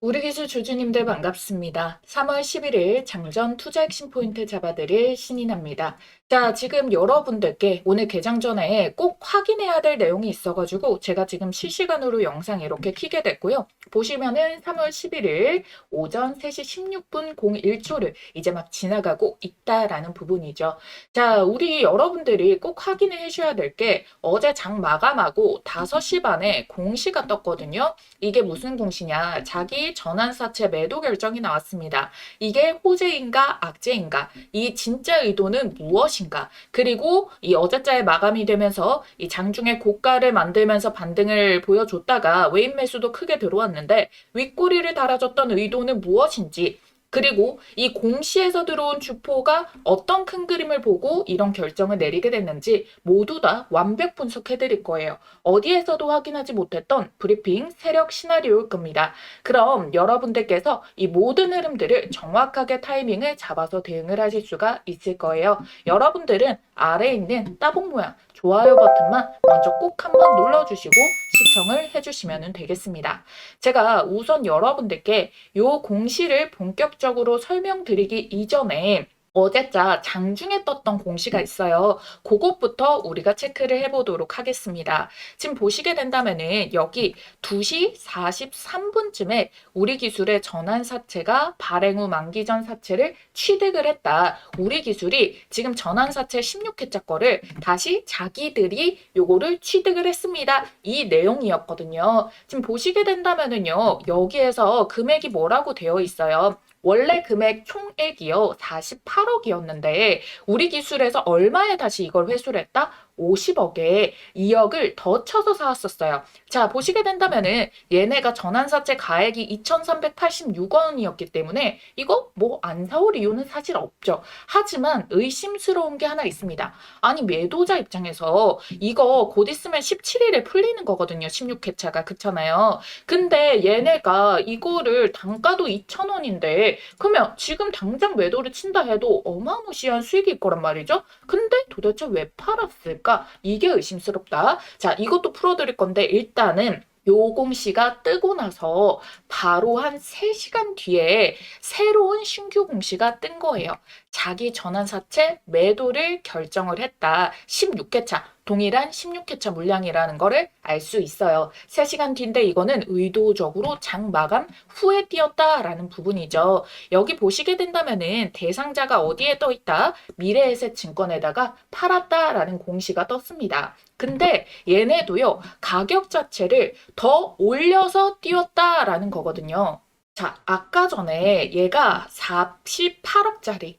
우리 기술 주주님들 반갑습니다. 3월 11일 장전 투자 핵심 포인트 잡아드릴 신인합니다. 자, 지금 여러분들께 오늘 개장 전에 꼭 확인해야 될 내용이 있어가지고 제가 지금 실시간으로 영상 이렇게 켜게 됐고요. 보시면은 3월 11일 오전 3시 16분 01초를 이제 막 지나가고 있다라는 부분이죠. 자, 우리 여러분들이 꼭 확인해 주셔야 될 게 어제 장 마감하고 5시 반에 공시가 떴거든요. 이게 무슨 공시냐? 자기 전환사채 매도 결정이 나왔습니다. 이게 호재인가 악재인가? 이 진짜 의도는 무엇인가? 그리고 이 어제자에 마감이 되면서 이 장중에 고가를 만들면서 반등을 보여줬다가 외인 매수도 크게 들어왔는데 윗꼬리를 달아줬던 의도는 무엇인지, 그리고 이 공시에서 들어온 주포가 어떤 큰 그림을 보고 이런 결정을 내리게 됐는지 모두 다 완벽 분석해 드릴 거예요. 어디에서도 확인하지 못했던 브리핑 세력 시나리오일 겁니다. 그럼 여러분들께서 이 모든 흐름들을 정확하게 타이밍을 잡아서 대응을 하실 수가 있을 거예요. 여러분들은 아래에 있는 따봉 모양 좋아요 버튼만 먼저 꼭 한번 눌러주시고 시청을 해주시면 되겠습니다. 제가 우선 여러분들께 요 공시를 본격적으로 설명드리기 이전에 어제자 장중에 떴던 공시가 있어요. 그것부터 우리가 체크를 해보도록 하겠습니다. 지금 보시게 된다면은 여기 2시 43분쯤에 우리 기술의 전환사채가 발행 후 만기 전 사채를 취득을 했다. 우리 기술이 지금 전환사채 16회차 거를 다시 자기들이 요거를 취득을 했습니다. 이 내용이었거든요. 지금 보시게 된다면은요. 여기에서 금액이 뭐라고 되어 있어요. 원래 금액 총액이요 48억이었는데 우리 기술에서 얼마에 다시 이걸 회수를 했다? 50억에 2억을 더 쳐서 사왔었어요. 자, 보시게 된다면은 얘네가 전환사채 가액이 2,386원이었기 때문에 이거 뭐 안 사올 이유는 사실 없죠. 하지만 의심스러운 게 하나 있습니다. 아니, 매도자 입장에서 이거 곧 있으면 17일에 풀리는 거거든요. 16회차가. 그렇잖아요. 근데 얘네가 이거를 단가도 2,000원인데 그러면 지금 당장 매도를 친다 해도 어마무시한 수익일 거란 말이죠. 근데 도대체 왜 팔았을까? 이게 의심스럽다. 자, 이것도 풀어드릴 건데 일단은 요 공시가 뜨고 나서 바로 한 3시간 뒤에 새로운 신규 공시가 뜬 거예요. 자기 전환사채 매도를 결정을 했다. 16회차. 동일한 16회차 물량이라는 거를 알 수 있어요. 3시간 뒤인데 이거는 의도적으로 장 마감 후에 띄었다라는 부분이죠. 여기 보시게 된다면은 대상자가 어디에 떠 있다? 미래에셋증권에다가 팔았다라는 공시가 떴습니다. 근데 얘네도요, 가격 자체를 더 올려서 띄웠다라는 거거든요. 자, 아까 전에 얘가 48억짜리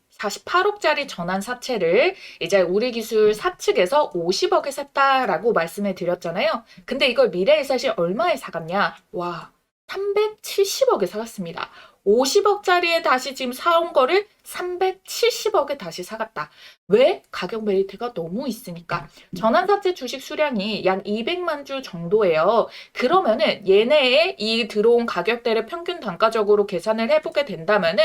전환 사채를 이제 우리 기술 사측에서 50억에 샀다라고 말씀을 드렸잖아요. 근데 이걸 미래에셋이 얼마에 사갔냐? 와, 370억에 사갔습니다. 50억짜리에 다시 지금 사온 거를 370억에 다시 사갔다. 왜? 가격 메리트가 너무 있으니까. 전환사채 주식 수량이 약 200만 주 정도예요. 그러면은 얘네의 이 들어온 가격대를 평균 단가적으로 계산을 해보게 된다면은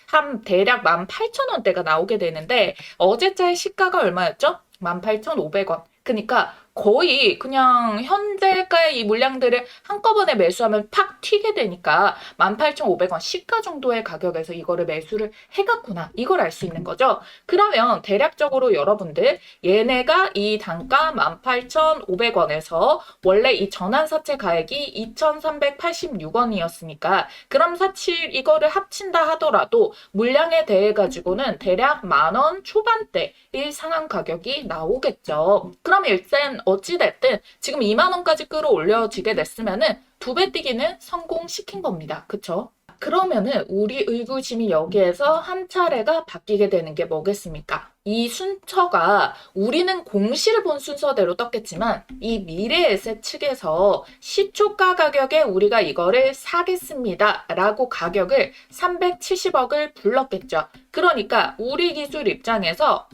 한 대략 18,000원대가 나오게 되는데 어제자의 시가가 얼마였죠? 18,500원. 그러니까 거의 그냥 현재가의 이 물량들을 한꺼번에 매수하면 팍 튀게 되니까 18,500원 시가 정도의 가격에서 이거를 매수를 해갔구나. 이걸 알 수 있는 거죠. 그러면 대략적으로 여러분들 얘네가 이 단가 18,500원에서 원래 이 전환사채 가액이 2,386원이었으니까 그럼 사실 이거를 합친다 하더라도 물량에 대해 가지고는 대략 10,000원 초반대의 상한 가격이 나오겠죠. 그럼 일단 어찌됐든 지금 2만 원까지 끌어올려지게 됐으면은 2배 뛰기는 성공시킨 겁니다. 그쵸? 그러면은 우리 의구심이 여기에서 한 차례가 바뀌게 되는 게 뭐겠습니까? 이 순서가 우리는 공시를 본 순서대로 떴겠지만 이 미래에셋 측에서 시초가 가격에 우리가 이거를 사겠습니다 라고 가격을 370억을 불렀겠죠. 그러니까 우리 기술 입장에서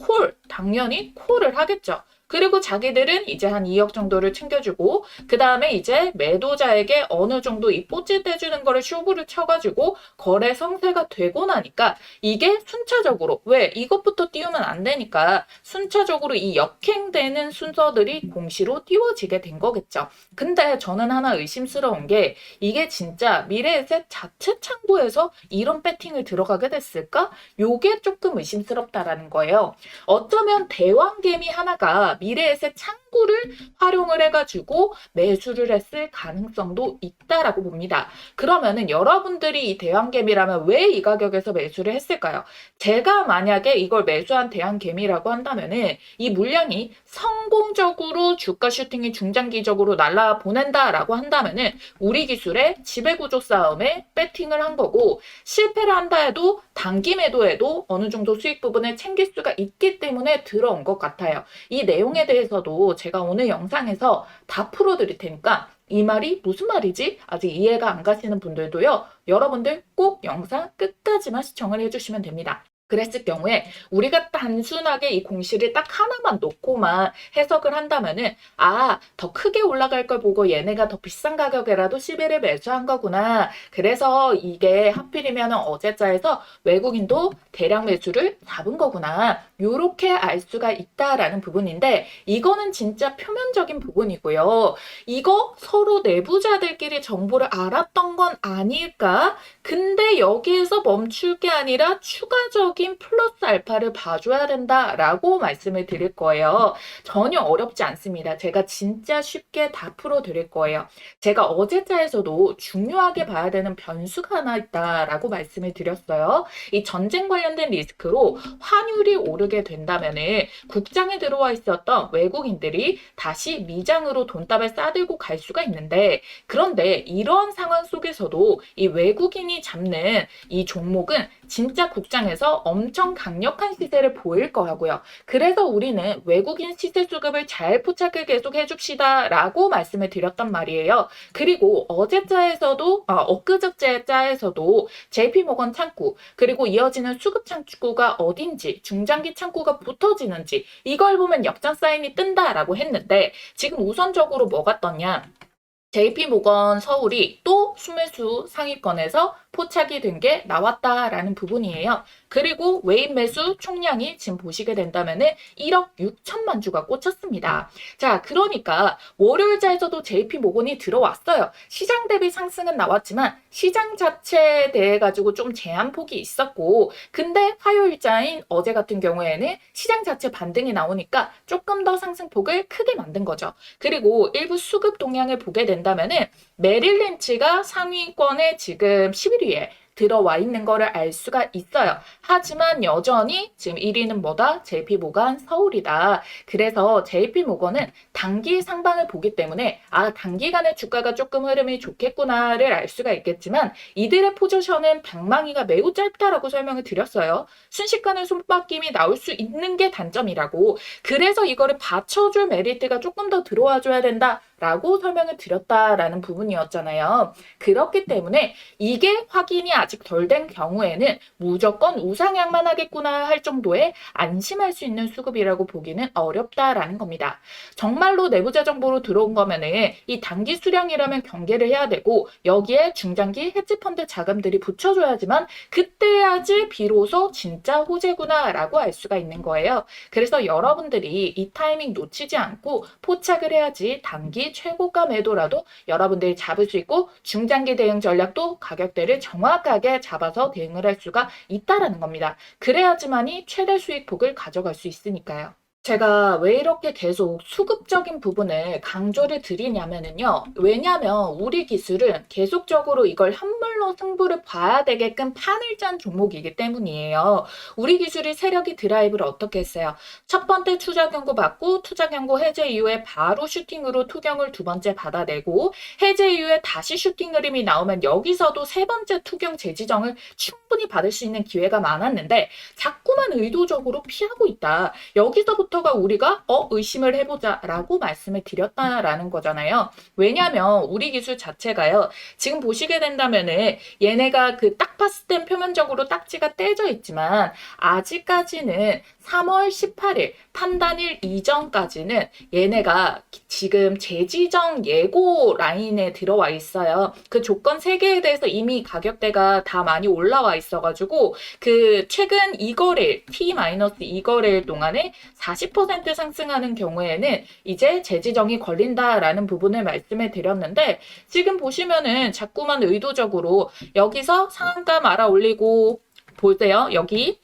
당연히 콜을 하겠죠. 그리고 자기들은 이제 한 2억 정도를 챙겨주고 그 다음에 이제 매도자에게 어느 정도 이 뽀찌 떼주는 거를 쇼부를 쳐가지고 거래 성사가 되고 나니까 이게 순차적으로 왜 이것부터 띄우면 안 되니까 순차적으로 이 역행되는 순서들이 공시로 띄워지게 된 거겠죠. 근데 저는 하나 의심스러운 게 이게 진짜 미래에셋 자체 창구에서 이런 배팅을 들어가게 됐을까? 요게 조금 의심스럽다라는 거예요. 어쩌면 대왕개미 하나가 미래에셋 창구를 활용을 해가지고 매수를 했을 가능성도 있다라고 봅니다. 그러면은 여러분들이 이 대왕개미라면 왜 이 가격에서 매수를 했을까요? 제가 만약에 이걸 매수한 대왕개미라고 한다면은 이 물량이 성공적으로 주가 슈팅이 중장기적으로 날라 보낸다라고 한다면은 우리 기술의 지배구조 싸움에 배팅을 한 거고 실패를 한다 해도 단기 매도에도 어느 정도 수익 부분을 챙길 수가 있기 때문에 들어온 것 같아요. 이 내용에 대해서도 제가 오늘 영상에서 다 풀어드릴 테니까 이 말이 무슨 말이지? 아직 이해가 안 가시는 분들도요. 여러분들 꼭 영상 끝까지만 시청을 해주시면 됩니다. 그랬을 경우에 우리가 단순하게 이 공시를 딱 하나만 놓고만 해석을 한다면은 더 크게 올라갈 걸 보고 얘네가 더 비싼 가격에라도 11을 매수한 거구나. 그래서 이게 하필이면 어제자에서 외국인도 대량 매수를 잡은 거구나. 요렇게 알 수가 있다라는 부분인데 이거는 진짜 표면적인 부분이고요. 이거 서로 내부자들끼리 정보를 알았던 건 아닐까? 근데 여기에서 멈출 게 아니라 추가적인 플러스 알파를 봐줘야 된다라고 말씀을 드릴 거예요. 전혀 어렵지 않습니다. 제가 진짜 쉽게 다 풀어드릴 거예요. 제가 어제자에서도 중요하게 봐야 되는 변수가 하나 있다라고 말씀을 드렸어요. 이 전쟁 관련된 리스크로 환율이 오르게 된다면은 국장에 들어와 있었던 외국인들이 다시 미장으로 돈답을 싸들고 갈 수가 있는데 그런데 이런 상황 속에서도 이 외국인이 잡는 이 종목은 진짜 국장에서 엄청 강력한 시세를 보일 거라고요. 그래서 우리는 외국인 시세 수급을 잘 포착을 계속 해줍시다 라고 말씀을 드렸단 말이에요. 그리고 어제자에서도 엊그저께자에서도 JP모건 창구 그리고 이어지는 수급 창구가 어딘지 중장기 창구가 붙어지는지 이걸 보면 역전 사인이 뜬다라고 했는데 지금 우선적으로 뭐가 떴냐? JP모건 서울이 또 수매수 상위권에서 포착이 된 게 나왔다라는 부분이에요. 그리고 외인 매수 총량이 지금 보시게 된다면은 1억 6천만 주가 꽂혔습니다. 자, 그러니까 월요일자에서도 JP모건이 들어왔어요. 시장 대비 상승은 나왔지만 시장 자체에 대해 가지고 좀 제한폭이 있었고 근데 화요일자인 어제 같은 경우에는 시장 자체 반등이 나오니까 조금 더 상승폭을 크게 만든 거죠. 그리고 일부 수급 동향을 보게 된다면은 메릴린치가 상위권에 지금 11위에 들어와 있는 거를 알 수가 있어요. 하지만 여전히 지금 1위는 뭐다? JP모건 서울이다. 그래서 JP모건은 단기 상방을 보기 때문에 단기간에 주가가 조금 흐름이 좋겠구나를 알 수가 있겠지만 이들의 포지션은 방망이가 매우 짧다라고 설명을 드렸어요. 순식간에 손바뀜이 나올 수 있는 게 단점이라고. 그래서 이거를 받쳐줄 메리트가 조금 더 들어와줘야 된다. 라고 설명을 드렸다라는 부분이었잖아요. 그렇기 때문에 이게 확인이 아직 덜 된 경우에는 무조건 우상향만 하겠구나 할 정도의 안심할 수 있는 수급이라고 보기는 어렵다라는 겁니다. 정말로 내부자 정보로 들어온 거면은 이 단기 수량이라면 경계를 해야 되고 여기에 중장기 헤지펀드 자금들이 붙여줘야지만 그때야지 비로소 진짜 호재구나라고 알 수가 있는 거예요. 그래서 여러분들이 이 타이밍 놓치지 않고 포착을 해야지 단기 최고가 매도라도 여러분들이 잡을 수 있고 중장기 대응 전략도 가격대를 정확하게 잡아서 대응을 할 수가 있다라는 겁니다. 그래야지만이 최대 수익폭을 가져갈 수 있으니까요. 제가 왜 이렇게 계속 수급적인 부분을 강조를 드리냐면요. 왜냐면 우리 기술은 계속적으로 이걸 한물로 승부를 봐야 되게끔 판을 짠 종목이기 때문이에요. 우리 기술이 세력이 드라이브를 어떻게 했어요? 첫 번째 투자 경고 받고 투자 경고 해제 이후에 바로 슈팅으로 투경을 두 번째 받아내고 해제 이후에 다시 슈팅 흐름이 나오면 여기서도 세 번째 투경 재지정을 충분히 받을 수 있는 기회가 많았는데 자꾸만 의도적으로 피하고 있다. 여기서부터 이제부터가 우리가 의심을 해보자 라고 말씀을 드렸다라는 거잖아요. 왜냐면 우리 기술 자체가요. 지금 보시게 된다면은 얘네가 그 딱 봤을 땐 표면적으로 딱지가 떼져 있지만 아직까지는 3월 18일 판단일 이전까지는 얘네가 지금 재지정 예고 라인에 들어와 있어요. 그 조건 3개에 대해서 이미 가격대가 다 많이 올라와 있어가지고 그 최근 2거래일 T-2거래일 동안에 40% 상승하는 경우에는 이제 재지정이 걸린다라는 부분을 말씀을 드렸는데 지금 보시면은 자꾸만 의도적으로 여기서 상한가 말아 올리고 보세요. 여기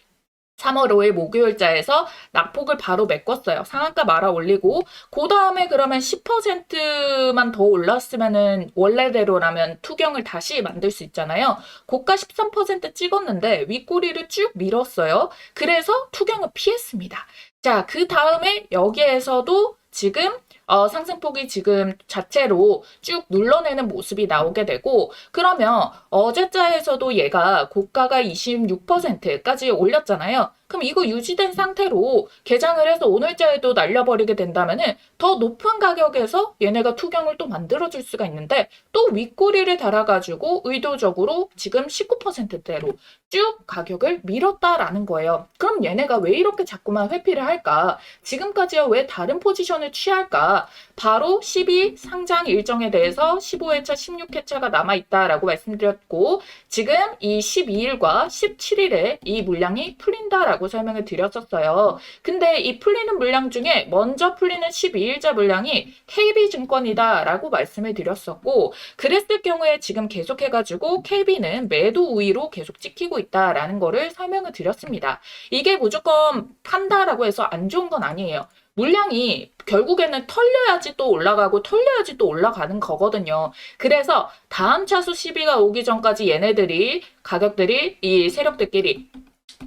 3월 5일 목요일자에서 낙폭을 바로 메꿨어요. 상한가 말아 올리고 그 다음에 그러면 10%만 더 올랐으면은 원래대로라면 투경을 다시 만들 수 있잖아요. 고가 13% 찍었는데 윗꼬리를 쭉 밀었어요. 그래서 투경을 피했습니다. 자, 그 다음에 여기에서도 지금 상승폭이 지금 자체로 쭉 눌러내는 모습이 나오게 되고 그러면 어제자에서도 얘가 고가가 26%까지 올렸잖아요. 그럼 이거 유지된 상태로 개장을 해서 오늘자에도 날려버리게 된다면은 더 높은 가격에서 얘네가 투경을 또 만들어줄 수가 있는데 또 윗꼬리를 달아가지고 의도적으로 지금 19%대로 쭉 가격을 밀었다라는 거예요. 그럼 얘네가 왜 이렇게 자꾸만 회피를 할까? 지금까지야 왜 다른 포지션을 취할까? 바로 12 상장 일정에 대해서 15회차, 16회차가 남아있다라고 말씀드렸고 지금 이 12일과 17일에 이 물량이 풀린다라고 설명을 드렸었어요. 근데 이 풀리는 물량 중에 먼저 풀리는 12일자 물량이 KB증권이다라고 말씀을 드렸었고 그랬을 경우에 지금 계속해가지고 KB는 매도 우위로 계속 찍히고 있다라는 거를 설명을 드렸습니다. 이게 무조건 판다라고 해서 안 좋은 건 아니에요. 물량이 결국에는 털려야지 또 올라가고 털려야지 또 올라가는 거거든요. 그래서 다음 차수 시비가 오기 전까지 얘네들이 가격들이 이 세력들끼리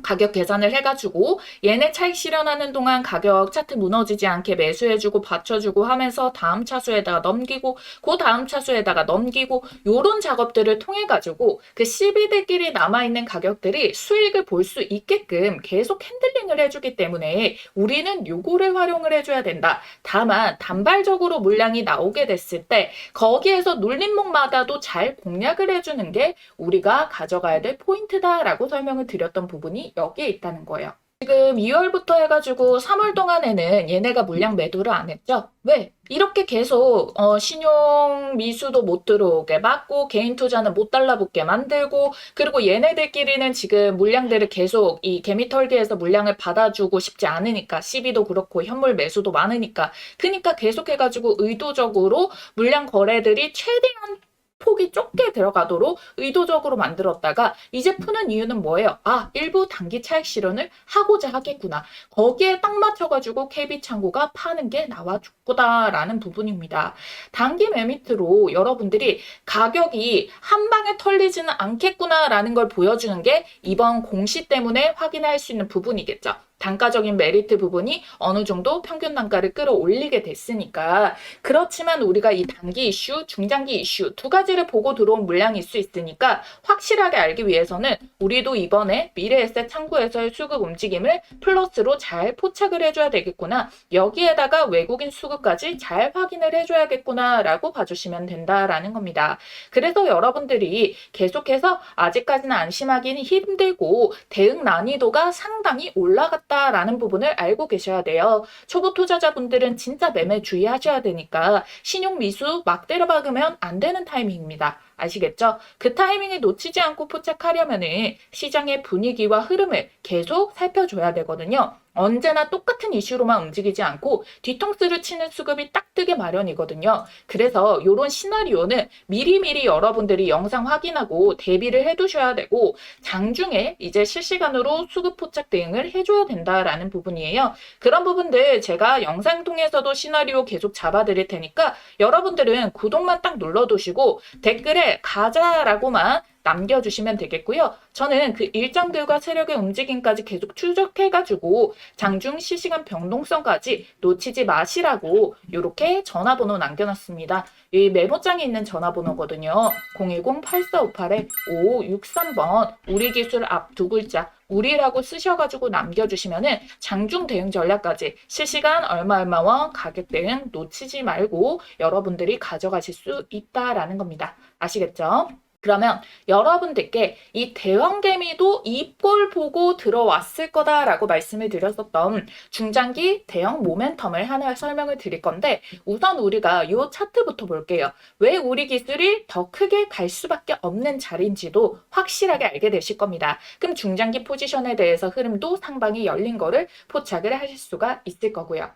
가격 계산을 해가지고 얘네 차익 실현하는 동안 가격 차트 무너지지 않게 매수해주고 받쳐주고 하면서 다음 차수에다가 넘기고 그 다음 차수에다가 넘기고 요런 작업들을 통해가지고 그 CB들끼리 남아있는 가격들이 수익을 볼 수 있게끔 계속 핸들링을 해주기 때문에 우리는 요거를 활용을 해줘야 된다. 다만 단발적으로 물량이 나오게 됐을 때 거기에서 눌림목마다도 잘 공략을 해주는 게 우리가 가져가야 될 포인트다라고 설명을 드렸던 부분이 여기에 있다는 거예요. 지금 2월부터 해가지고 3월 동안에는 얘네가 물량 매도를 안 했죠. 왜? 이렇게 계속 신용 미수도 못 들어오게 막고 개인 투자는 못 달라붙게 만들고 그리고 얘네들끼리는 지금 물량들을 계속 이 개미털기에서 물량을 받아주고 싶지 않으니까 시비도 그렇고 현물 매수도 많으니까 그러니까 계속해가지고 의도적으로 물량 거래들이 최대한 폭이 좁게 들어가도록 의도적으로 만들었다가 이제 푸는 이유는 뭐예요? 아, 일부 단기 차익 실현을 하고자 하겠구나. 거기에 딱 맞춰가지고 KB창고가 파는 게 나와줬구나라는 부분입니다. 단기 매미트로 여러분들이 가격이 한 방에 털리지는 않겠구나라는 걸 보여주는 게 이번 공시 때문에 확인할 수 있는 부분이겠죠. 단가적인 메리트 부분이 어느 정도 평균 단가를 끌어올리게 됐으니까 그렇지만 우리가 이 단기 이슈, 중장기 이슈 두 가지를 보고 들어온 물량일 수 있으니까 확실하게 알기 위해서는 우리도 이번에 미래에셋 창구에서의 수급 움직임을 플러스로 잘 포착을 해줘야 되겠구나. 여기에다가 외국인 수급까지 잘 확인을 해줘야겠구나 라고 봐주시면 된다라는 겁니다. 그래서 여러분들이 계속해서 아직까지는 안심하기는 힘들고 대응 난이도가 상당히 올라갔다 라는 부분을 알고 계셔야 돼요. 초보 투자자분들은 진짜 매매 주의하셔야 되니까 신용 미수 막 때려박으면 안 되는 타이밍입니다. 아시겠죠? 그 타이밍을 놓치지 않고 포착하려면은 시장의 분위기와 흐름을 계속 살펴줘야 되거든요. 언제나 똑같은 이슈로만 움직이지 않고 뒤통수를 치는 수급이 딱 뜨게 마련이거든요. 그래서 이런 시나리오는 미리미리 여러분들이 영상 확인하고 대비를 해두셔야 되고 장중에 이제 실시간으로 수급 포착 대응을 해줘야 된다라는 부분이에요. 그런 부분들 제가 영상 통해서도 시나리오 계속 잡아드릴 테니까 여러분들은 구독만 딱 눌러두시고 댓글에 가자라고만 남겨주시면 되겠고요. 저는 그 일정들과 세력의 움직임까지 계속 추적해가지고 장중 실시간 변동성까지 놓치지 마시라고 이렇게 전화번호 남겨놨습니다. 이 메모장에 있는 전화번호거든요. 010-8458-5563번 우리 기술 앞 두 글자 우리라고 쓰셔가지고 남겨주시면은 장중 대응 전략까지 실시간 얼마 가격 대응 놓치지 말고 여러분들이 가져가실 수 있다라는 겁니다. 아시겠죠? 그러면 여러분들께 이 대왕개미도 이 꼴 보고 들어왔을 거다라고 말씀을 드렸었던 중장기 대형 모멘텀을 하나 설명을 드릴 건데 우선 우리가 이 차트부터 볼게요. 왜 우리 기술이 더 크게 갈 수밖에 없는 자리인지도 확실하게 알게 되실 겁니다. 그럼 중장기 포지션에 대해서 흐름도 상방이 열린 거를 포착을 하실 수가 있을 거고요.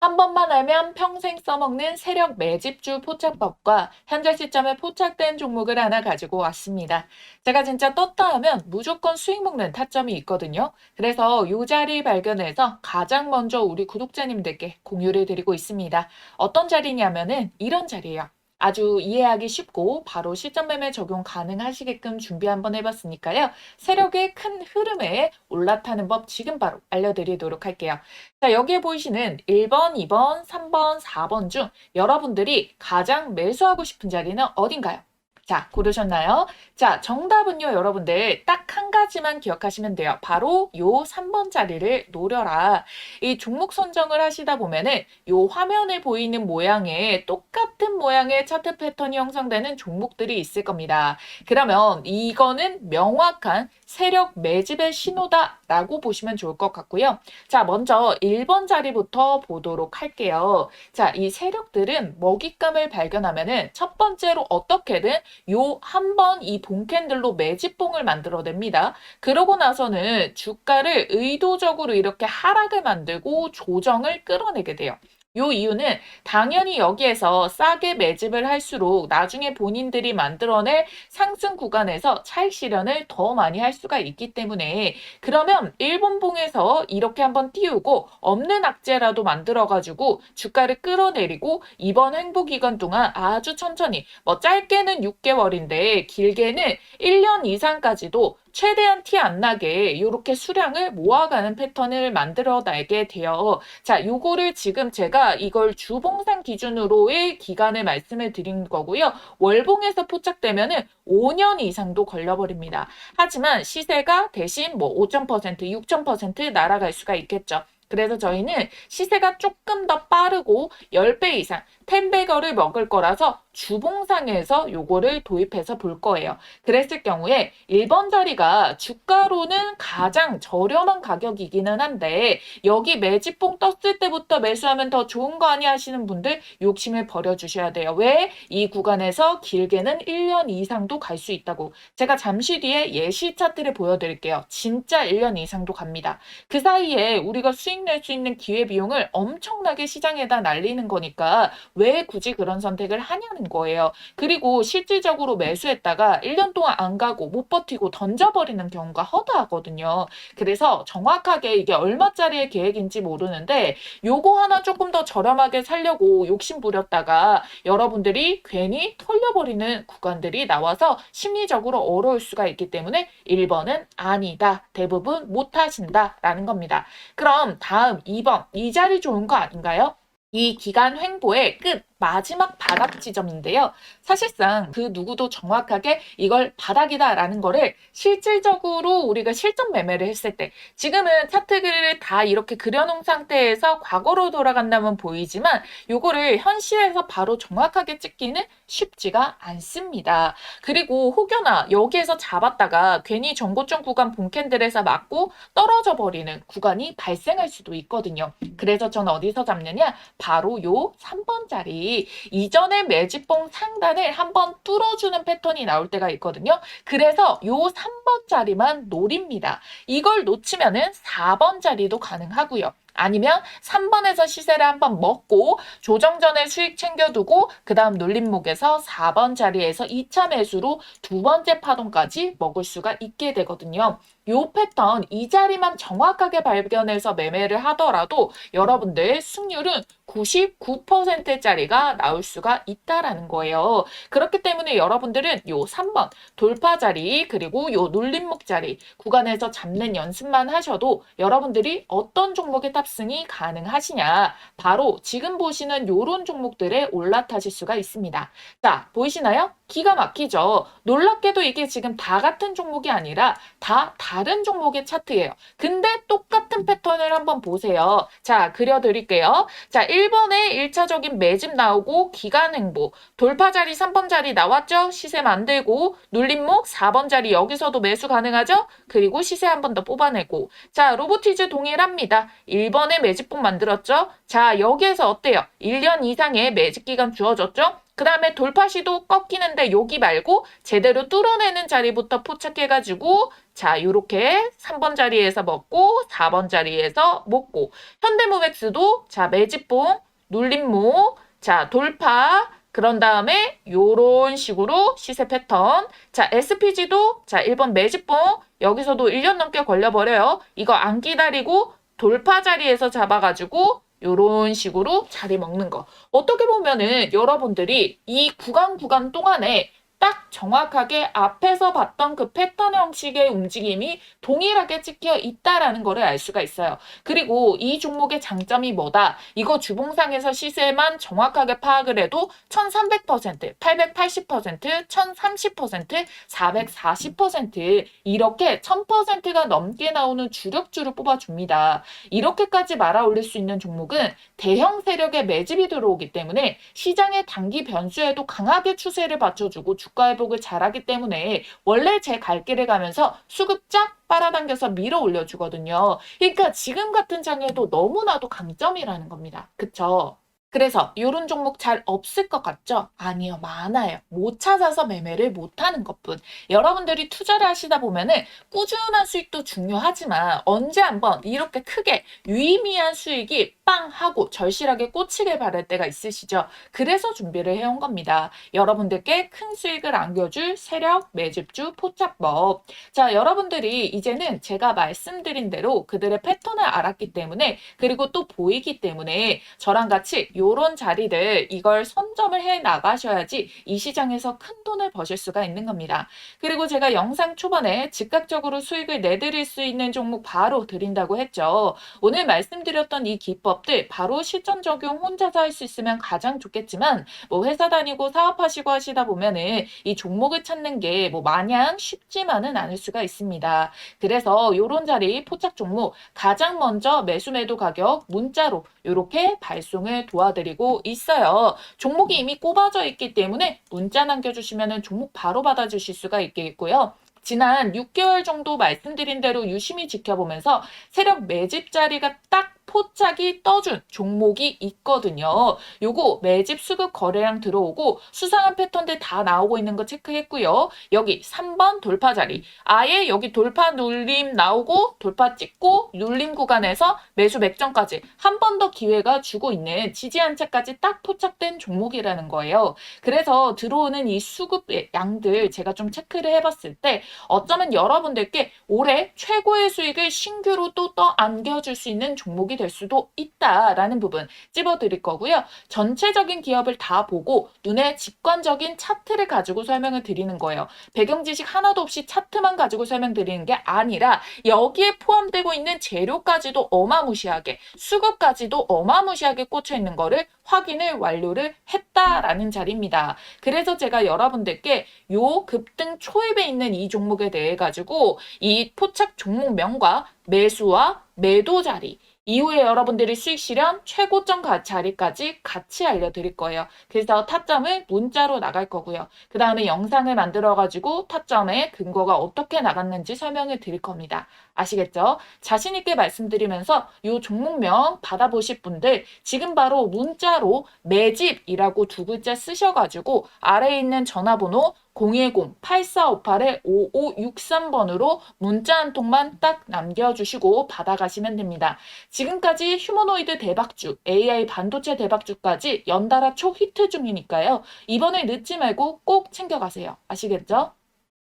한 번만 알면 평생 써먹는 세력 매집주 포착법과 현재 시점에 포착된 종목을 하나 가지고 왔습니다. 제가 진짜 떴다 하면 무조건 수익 먹는 타점이 있거든요. 그래서 이 자리 발견해서 가장 먼저 우리 구독자님들께 공유를 드리고 있습니다. 어떤 자리냐면은 이런 자리예요. 아주 이해하기 쉽고 바로 시점 매매 적용 가능하시게끔 준비 한번 해봤으니까요. 세력의 큰 흐름에 올라타는 법 지금 바로 알려드리도록 할게요. 자, 여기에 보이시는 1번, 2번, 3번, 4번 중 여러분들이 가장 매수하고 싶은 자리는 어딘가요? 자, 고르셨나요? 자, 정답은요, 여러분들 딱 한 가지만 기억하시면 돼요. 바로 요 3번 자리를 노려라. 이 종목 선정을 하시다 보면은 요 화면에 보이는 모양의 똑같은 모양의 차트 패턴이 형성되는 종목들이 있을 겁니다. 그러면 이거는 명확한 세력 매집의 신호다라고 보시면 좋을 것 같고요. 자, 먼저 1번 자리부터 보도록 할게요. 자, 이 세력들은 먹잇감을 발견하면은 첫 번째로 어떻게든 요 한 번 이 봉캔들로 매집봉을 만들어냅니다. 그러고 나서는 주가를 의도적으로 이렇게 하락을 만들고 조정을 끌어내게 돼요. 요 이유는 당연히 여기에서 싸게 매집을 할수록 나중에 본인들이 만들어낼 상승 구간에서 차익 실현을 더 많이 할 수가 있기 때문에 그러면 일본봉에서 이렇게 한번 띄우고 없는 악재라도 만들어가지고 주가를 끌어내리고 이번 횡보 기간 동안 아주 천천히 뭐 짧게는 6개월인데 길게는 1년 이상까지도 최대한 티 안 나게 이렇게 수량을 모아가는 패턴을 만들어내게 돼요. 자, 요거를 지금 제가 이걸 주봉상 기준으로의 기간을 말씀을 드린 거고요. 월봉에서 포착되면은 5년 이상도 걸려버립니다. 하지만 시세가 대신 뭐 5,000%, 6,000% 날아갈 수가 있겠죠. 그래서 저희는 시세가 조금 더 빠르고 10배 이상 10배거를 먹을 거라서 주봉상에서 요거를 도입해서 볼 거예요. 그랬을 경우에 1번 자리가 주가로는 가장 저렴한 가격이기는 한데 여기 매집봉 떴을 때부터 매수하면 더 좋은 거 아니야 하시는 분들 욕심을 버려주셔야 돼요. 왜? 이 구간에서 길게는 1년 이상도 갈 수 있다고. 제가 잠시 뒤에 예시 차트를 보여드릴게요. 진짜 1년 이상도 갑니다. 그 사이에 우리가 수익 낼 수 있는 기회비용을 엄청나게 시장에다 날리는 거니까 왜 굳이 그런 선택을 하냐는 거예요. 그리고 실질적으로 매수했다가 1년 동안 안 가고 못 버티고 던져버리는 경우가 허다하거든요. 그래서 정확하게 이게 얼마짜리의 계획인지 모르는데 요거 하나 조금 더 저렴하게 살려고 욕심 부렸다가 여러분들이 괜히 털려버리는 구간들이 나와서 심리적으로 어려울 수가 있기 때문에 1번은 아니다. 대부분 못 하신다 라는 겁니다. 그럼 다음 2번 이 자리 좋은 거 아닌가요? 이 기간 횡보의 끝 마지막 바닥 지점인데요. 사실상 그 누구도 정확하게 이걸 바닥이다라는 거를 실질적으로 우리가 실전 매매를 했을 때 지금은 차트를 다 이렇게 그려놓은 상태에서 과거로 돌아간다면 보이지만 요거를 현실에서 바로 정확하게 찍기는 쉽지가 않습니다. 그리고 혹여나 여기에서 잡았다가 괜히 정고점 구간 본캔들에서 맞고 떨어져 버리는 구간이 발생할 수도 있거든요. 그래서 저는 어디서 잡느냐? 바로 요 3번 자리 이전에 매집봉 상단을 한번 뚫어주는 패턴이 나올 때가 있거든요. 그래서 요 3번 자리만 노립니다. 이걸 놓치면은 4번 자리도 가능하고요. 아니면 3번에서 시세를 한번 먹고 조정 전에 수익 챙겨두고 그 다음 눌림목에서 4번 자리에서 2차 매수로 두 번째 파동까지 먹을 수가 있게 되거든요. 요 패턴 이 자리만 정확하게 발견해서 매매를 하더라도 여러분들 승률은 99%짜리가 나올 수가 있다라는 거예요. 그렇기 때문에 여러분들은 요 3번 돌파 자리 그리고 요 눌림목 자리 구간에서 잡는 연습만 하셔도 여러분들이 어떤 종목에 탑승이 가능하시냐? 바로 지금 보시는 요런 종목들에 올라타실 수가 있습니다. 자, 보이시나요? 기가 막히죠. 놀랍게도 이게 지금 다 같은 종목이 아니라 다 다른 종목의 차트예요. 근데 똑같은 패턴을 한번 보세요. 자, 그려드릴게요. 자, 1번에 1차적인 매집 나오고 기간 횡보, 돌파 자리 3번 자리 나왔죠? 시세 만들고 눌림목 4번 자리 여기서도 매수 가능하죠? 그리고 시세 한 번 더 뽑아내고 자, 로보티즈 동일합니다. 1번에 매집봉 만들었죠? 자, 여기에서 어때요? 1년 이상의 매집 기간 주어졌죠? 그 다음에 돌파 시도 꺾이는데 여기 말고 제대로 뚫어내는 자리부터 포착해가지고 자, 요렇게 3번 자리에서 먹고 4번 자리에서 먹고 현대모백스도 자, 매집봉, 눌림목, 자, 돌파 그런 다음에 요런 식으로 시세 패턴 자, SPG도 자, 1번 매집봉 여기서도 1년 넘게 걸려버려요. 이거 안 기다리고 돌파 자리에서 잡아가지고 요런 식으로 자리 먹는 거. 어떻게 보면은 여러분들이 이 구간 동안에 딱 정확하게 앞에서 봤던 그 패턴 형식의 움직임이 동일하게 찍혀 있다라는 거를 알 수가 있어요. 그리고 이 종목의 장점이 뭐다? 이거 주봉상에서 시세만 정확하게 파악을 해도 1300%, 880%, 1030%, 440% 이렇게 1000%가 넘게 나오는 주력주를 뽑아줍니다. 이렇게까지 말아 올릴 수 있는 종목은 대형 세력의 매집이 들어오기 때문에 시장의 단기 변수에도 강하게 추세를 받쳐주고 주가 회복을 잘하기 때문에 원래 제 갈 길을 가면서 수급 쫙 빨아당겨서 밀어 올려주거든요. 그러니까 지금 같은 장에도 너무나도 강점이라는 겁니다. 그쵸? 그래서 이런 종목 잘 없을 것 같죠? 아니요, 많아요. 못 찾아서 매매를 못하는 것뿐. 여러분들이 투자를 하시다 보면은 꾸준한 수익도 중요하지만 언제 한번 이렇게 크게 유의미한 수익이 빵 하고 절실하게 꽂히길 바랄 때가 있으시죠? 그래서 준비를 해온 겁니다. 여러분들께 큰 수익을 안겨줄 세력, 매집주, 포착법. 자, 여러분들이 이제는 제가 말씀드린 대로 그들의 패턴을 알았기 때문에 그리고 또 보이기 때문에 저랑 같이 요런 자리들 이걸 선점을 해 나가셔야지 이 시장에서 큰 돈을 버실 수가 있는 겁니다. 그리고 제가 영상 초반에 즉각적으로 수익을 내드릴 수 있는 종목 바로 드린다고 했죠. 오늘 말씀드렸던 이 기법들 바로 실전 적용 혼자서 할 수 있으면 가장 좋겠지만 뭐 회사 다니고 사업하시고 하시다 보면은 이 종목을 찾는 게 뭐 마냥 쉽지만은 않을 수가 있습니다. 그래서 요런 자리 포착 종목 가장 먼저 매수 매도 가격 문자로 이렇게 발송을 도와드리고 있어요. 종목이 이미 꼽아져 있기 때문에 문자 남겨주시면 종목 바로 받아주실 수가 있겠고요. 지난 6개월 정도 말씀드린 대로 유심히 지켜보면서 세력 매집 자리가 딱 포착이 떠준 종목이 있거든요. 요거 매집 수급 거래량 들어오고 수상한 패턴들 다 나오고 있는 거 체크했고요. 여기 3번 돌파 자리. 아예 여기 돌파 눌림 나오고 돌파 찍고 눌림 구간에서 매수 맥점까지 한 번 더 기회가 주고 있는 지지 한차까지 딱 포착된 종목이라는 거예요. 그래서 들어오는 이 수급의 양들 제가 좀 체크를 해봤을 때 어쩌면 여러분들께 올해 최고의 수익을 신규로 또 안겨줄 수 있는 종목이 될 수도 있다라는 부분 찝어드릴 거고요. 전체적인 기업을 다 보고 눈에 직관적인 차트를 가지고 설명을 드리는 거예요. 배경 지식 하나도 없이 차트만 가지고 설명드리는 게 아니라 여기에 포함되고 있는 재료까지도 어마무시하게 수급까지도 어마무시하게 꽂혀 있는 거를 확인을 완료를 했다라는 자리입니다. 그래서 제가 여러분들께 요 급등 초입에 있는 이 종목에 대해 가지고 이 포착 종목명과 매수와 매도 자리 이후에 여러분들이 수익 실현 최고점 자리까지 같이 알려드릴 거예요. 그래서 타점을 문자로 나갈 거고요. 그 다음에 영상을 만들어가지고 타점의 근거가 어떻게 나갔는지 설명을 드릴 겁니다. 아시겠죠? 자신 있게 말씀드리면서 이 종목명 받아보실 분들 지금 바로 문자로 매집이라고 두 글자 쓰셔가지고 아래에 있는 전화번호 010-8458-5563번으로 문자 한 통만 딱 남겨주시고 받아가시면 됩니다. 지금까지 휴머노이드 대박주, AI 반도체 대박주까지 연달아 초히트 중이니까요. 이번에 늦지 말고 꼭 챙겨가세요. 아시겠죠?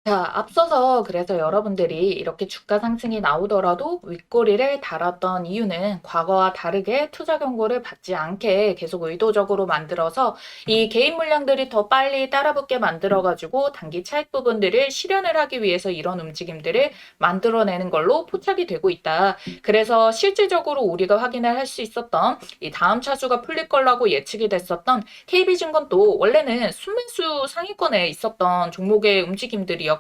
자, 앞서서 그래서 여러분들이 이렇게 주가 상승이 나오더라도 윗꼬리를 달았던 이유는 과거와 다르게 투자 경고를 받지 않게 계속 의도적으로 만들어서 이 개인 물량들이 더 빨리 따라붙게 만들어가지고 단기 차익 부분들을 실현을 하기 위해서 이런 움직임들을 만들어내는 걸로 포착이 되고 있다. 그래서 실질적으로 우리가 확인을 할 수 있었던 이 다음 차수가 풀릴 거라고 예측이 됐었던 KB증권도 원래는 순매수 상위권에 있었던 종목의 움직임들이었거든요.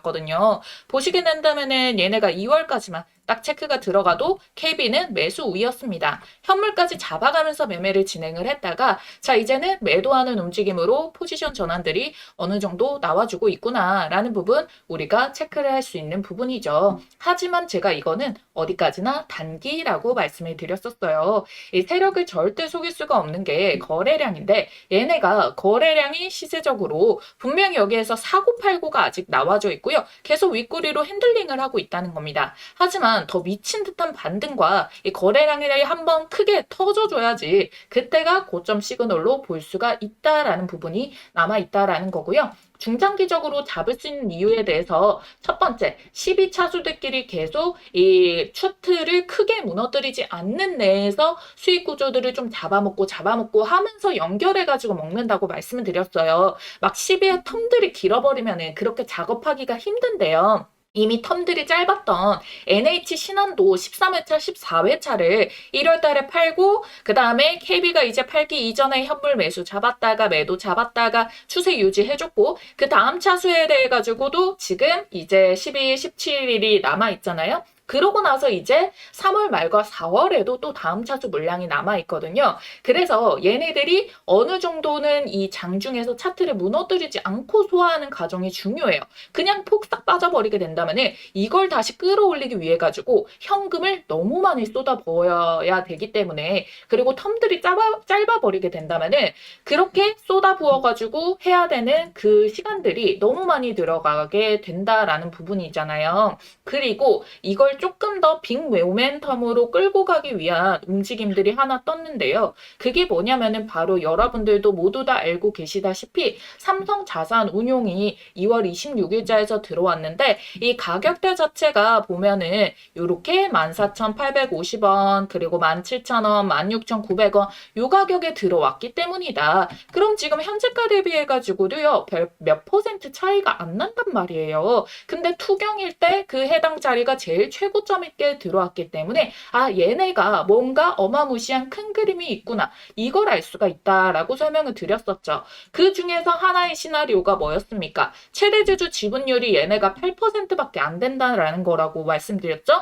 보시게 된다면은 얘네가 2월까지만 딱 체크가 들어가도 KB는 매수 우위였습니다. 현물까지 잡아가면서 매매를 진행을 했다가 자 이제는 매도하는 움직임으로 포지션 전환들이 어느 정도 나와주고 있구나라는 부분 우리가 체크를 할 수 있는 부분이죠. 하지만 제가 이거는 어디까지나 단기라고 말씀을 드렸었어요. 이 세력을 절대 속일 수가 없는 게 거래량인데 얘네가 거래량이 시세적으로 분명히 여기에서 사고 팔고가 아직 나와져 있고요. 계속 윗꼬리로 핸들링을 하고 있다는 겁니다. 하지만 더 미친 듯한 반등과 이 거래량이 한번 크게 터져줘야지 그때가 고점 시그널로 볼 수가 있다라는 부분이 남아 있다라는 거고요. 중장기적으로 잡을 수 있는 이유에 대해서 첫 번째, 12차수들끼리 계속 이 추트를 크게 무너뜨리지 않는 내에서 수익 구조들을 좀 잡아먹고 하면서 연결해가지고 먹는다고 말씀을 드렸어요. 막 12회 텀들이 길어버리면 그렇게 작업하기가 힘든데요. 이미 텀들이 짧았던 NH 신한도 13회차, 14회차를 1월 달에 팔고 그 다음에 KB가 이제 팔기 이전에 현물 매수 잡았다가 매도 잡았다가 추세 유지해줬고 그 다음 차수에 대해 가지고도 지금 이제 12일, 17일이 남아 있잖아요. 그러고 나서 이제 3월 말과 4월에도 또 다음 차수 물량이 남아 있거든요. 그래서 얘네들이 어느 정도는 이 장중에서 차트를 무너뜨리지 않고 소화하는 과정이 중요해요. 그냥 폭삭 빠져버리게 된다면은 이걸 다시 끌어올리기 위해 가지고 현금을 너무 많이 쏟아부어야 되기 때문에 그리고 텀들이 짧아버리게 된다면은 그렇게 쏟아부어가지고 해야 되는 그 시간들이 너무 많이 들어가게 된다라는 부분이잖아요. 그리고 이걸 조금 더 빅 모멘텀으로 끌고 가기 위한 움직임들이 하나 떴는데요. 그게 뭐냐면은 바로 여러분들도 모두 다 알고 계시다시피 삼성자산운용이 2월 26일자에서 들어왔는데 이 가격대 자체가 보면은 이렇게 14,850원 그리고 17,000원, 16,900원 요 가격에 들어왔기 때문이다. 그럼 지금 현재가 대비해 가지고도요. 몇 퍼센트 차이가 안 난단 말이에요. 근데 투경일 때 그 해당 자리가 제일 최고점 있게 들어왔기 때문에 아 얘네가 뭔가 어마무시한 큰 그림이 있구나 이걸 알 수가 있다라고 설명을 드렸었죠. 그 중에서 하나의 시나리오가 뭐였습니까? 최대 주주 지분율이 얘네가 8%밖에 안 된다라는 거라고 말씀드렸죠.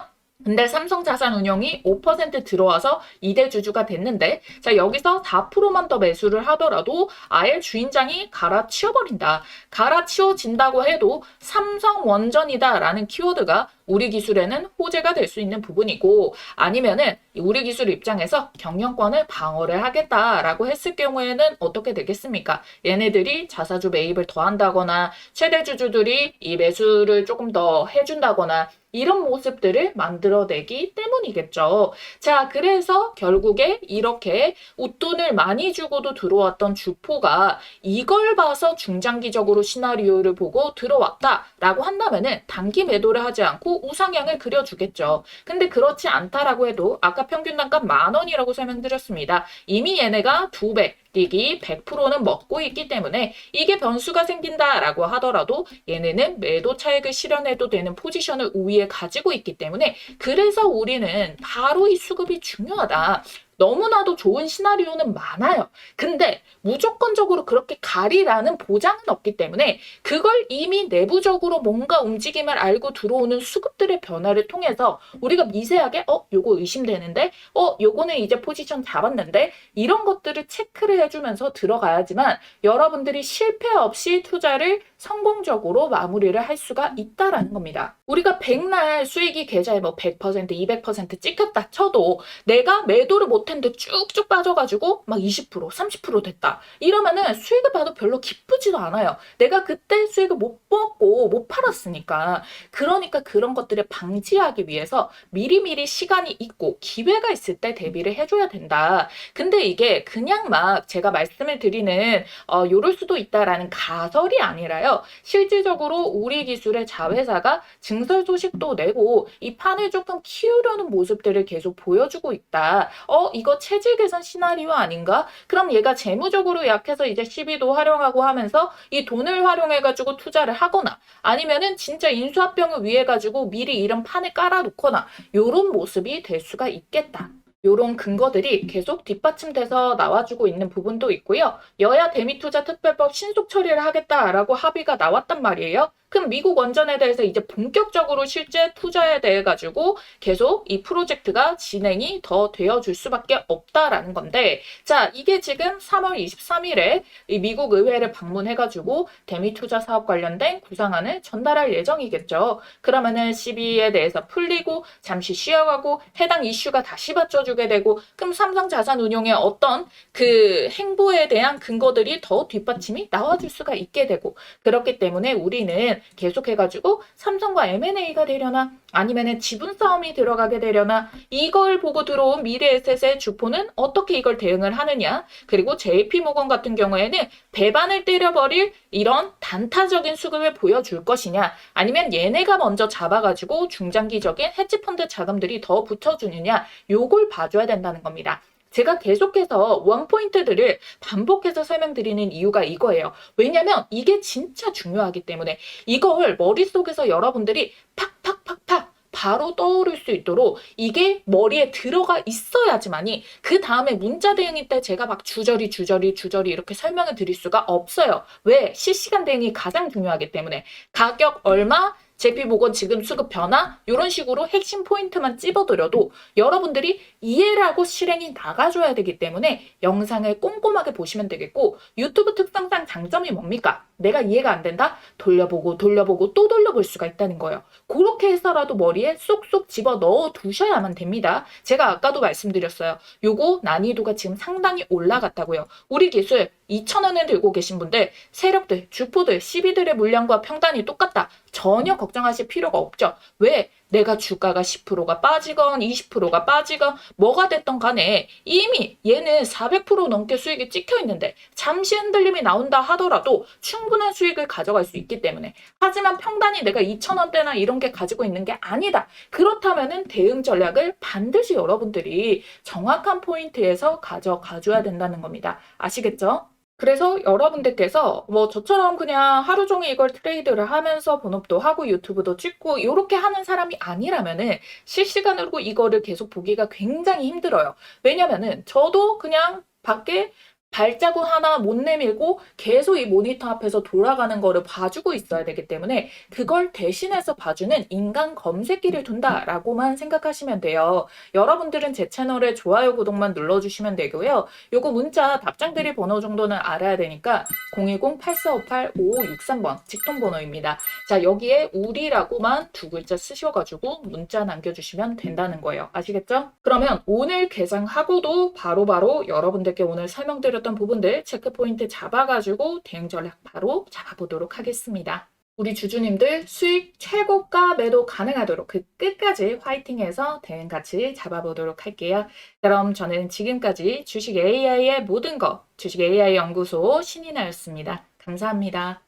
근데 삼성자산운용이 5% 들어와서 2대 주주가 됐는데 자 여기서 4%만 더 매수를 하더라도 아예 주인장이 갈아치워버린다. 갈아치워진다고 해도 삼성원전이다라는 키워드가 우리 기술에는 호재가 될 수 있는 부분이고 아니면은 우리 기술 입장에서 경영권을 방어를 하겠다라고 했을 경우에는 어떻게 되겠습니까? 얘네들이 자사주 매입을 더 한다거나 최대 주주들이 이 매수를 조금 더 해준다거나 이런 모습들을 만들어내기 때문이겠죠. 자, 그래서 결국에 이렇게 웃돈을 많이 주고도 들어왔던 주포가 이걸 봐서 중장기적으로 시나리오를 보고 들어왔다라고 한다면은 단기 매도를 하지 않고 우상향을 그려주겠죠. 근데 그렇지 않다라고 해도 아까 평균 단가 10,000원이라고 설명드렸습니다. 이미 얘네가 2배, 뛰기 100%는 먹고 있기 때문에 이게 변수가 생긴다라고 하더라도 얘네는 매도 차익을 실현해도 되는 포지션을 우위에 가지고 있기 때문에 그래서 우리는 바로 이 수급이 중요하다. 너무나도 좋은 시나리오는 많아요. 근데 무조건적으로 그렇게 가리라는 보장은 없기 때문에 그걸 이미 내부적으로 뭔가 움직임을 알고 들어오는 수급들의 변화를 통해서 우리가 미세하게 요거 의심되는데 요거는 이제 포지션 잡았는데 이런 것들을 체크를 해주면서 들어가야지만 여러분들이 실패 없이 투자를 성공적으로 마무리를 할 수가 있다라는 겁니다. 우리가 백날 수익이 계좌에 뭐 100%, 200% 찍혔다 쳐도 내가 매도를 못했는데 쭉쭉 빠져가지고 막 20%, 30% 됐다. 이러면은 수익을 봐도 별로 기쁘지도 않아요. 내가 그때 수익을 못 먹고 못 팔았으니까. 그러니까 그런 것들을 방지하기 위해서 미리미리 시간이 있고 기회가 있을 때 대비를 해줘야 된다. 근데 이게 그냥 막 제가 말씀을 드리는 요럴 수도 있다라는 가설이 아니라요. 아니라요. 실질적으로 우리 기술의 자회사가 증설 소식도 내고 이 판을 조금 키우려는 모습들을 계속 보여주고 있다. 이거 체질 개선 시나리오 아닌가? 그럼 얘가 재무적으로 약해서 이제 시비도 활용하고 하면서 이 돈을 활용해가지고 투자를 하거나 아니면은 진짜 인수합병을 위해 가지고 미리 이런 판을 깔아놓거나 요런 모습이 될 수가 있겠다. 요런 근거들이 계속 뒷받침돼서 나와주고 있는 부분도 있고요. 여야 대미투자 특별법 신속 처리를 하겠다라고 합의가 나왔단 말이에요. 그럼 미국 원전에 대해서 이제 본격적으로 실제 투자에 대해 가지고 계속 이 프로젝트가 진행이 더 되어줄 수밖에 없다라는 건데, 자, 이게 지금 3월 23일에 이 미국 의회를 방문해가지고 대미투자 사업 관련된 구상안을 전달할 예정이겠죠. 그러면은 시비에 대해서 풀리고 잠시 쉬어가고 해당 이슈가 다시 받쳐주게 되고, 그럼 삼성자산운용의 어떤 그 행보에 대한 근거들이 더 뒷받침이 나와줄 수가 있게 되고, 그렇기 때문에 우리는 계속해가지고 삼성과 M&A가 되려나 아니면은 지분 싸움이 들어가게 되려나 이걸 보고 들어온 미래에셋의 주포는 어떻게 이걸 대응을 하느냐, 그리고 JP모건 같은 경우에는 배반을 때려버릴 이런 단타적인 수급을 보여줄 것이냐, 아니면 얘네가 먼저 잡아가지고 중장기적인 헤지펀드 자금들이 더 붙여주느냐, 요걸 봐줘야 된다는 겁니다. 제가 계속해서 원포인트들을 반복해서 설명드리는 이유가 이거예요. 왜냐면 이게 진짜 중요하기 때문에 이걸 머릿속에서 여러분들이 팍팍팍팍 바로 떠오를 수 있도록 이게 머리에 들어가 있어야지만이 그 다음에 문자 대응일 때 제가 막 주저리 이렇게 설명을 드릴 수가 없어요. 왜? 실시간 대응이 가장 중요하기 때문에. 가격 얼마? JP모건 지금 수급 변화? 이런 식으로 핵심 포인트만 찝어드려도 여러분들이 이해를 하고 실행이 나가줘야 되기 때문에 영상을 꼼꼼하게 보시면 되겠고, 유튜브 특성상 장점이 뭡니까? 내가 이해가 안 된다? 돌려보고 또 돌려볼 수가 있다는 거예요. 그렇게 해서라도 머리에 쏙쏙 집어 넣어 두셔야만 됩니다. 제가 아까도 말씀드렸어요. 요거 난이도가 지금 상당히 올라갔다고요. 우리 기술 2,000원을 들고 계신 분들, 세력들, 주포들, 시비들의 물량과 평단이 똑같다. 전혀 걱정하실 필요가 없죠. 왜? 내가 주가가 10%가 빠지건 20%가 빠지건 뭐가 됐던 간에 이미 얘는 400% 넘게 수익이 찍혀 있는데 잠시 흔들림이 나온다 하더라도 충분한 수익을 가져갈 수 있기 때문에. 하지만 평단이 내가 2,000원대나 이런 게 가지고 있는 게 아니다. 그렇다면은 대응 전략을 반드시 여러분들이 정확한 포인트에서 가져가줘야 된다는 겁니다. 아시겠죠? 그래서 여러분들께서 뭐 저처럼 그냥 하루 종일 이걸 트레이드를 하면서 본업도 하고 유튜브도 찍고 이렇게 하는 사람이 아니라면은 실시간으로 이거를 계속 보기가 굉장히 힘들어요. 왜냐면은 저도 그냥 밖에 발자국 하나 못 내밀고 계속 이 모니터 앞에서 돌아가는 거를 봐주고 있어야 되기 때문에 그걸 대신해서 봐주는 인간 검색기를 둔다라고만 생각하시면 돼요. 여러분들은 제 채널에 좋아요, 구독만 눌러주시면 되고요. 요거 문자 답장 드릴 번호 정도는 알아야 되니까 010-8458-5563번 직통번호입니다. 자, 여기에 우리라고만 두 글자 쓰셔가지고 문자 남겨주시면 된다는 거예요. 아시겠죠? 그러면 오늘 개장하고도 바로바로 여러분들께 오늘 설명드렸던 부분들 체크포인트 잡아가지고 대응 전략 바로 잡아보도록 하겠습니다. 우리 주주님들 수익 최고가 매도 가능하도록 그 끝까지 화이팅해서 대응 같이 잡아보도록 할게요. 그럼 저는 지금까지 주식 AI의 모든 것, 주식 AI 연구소 신이나였습니다. 감사합니다.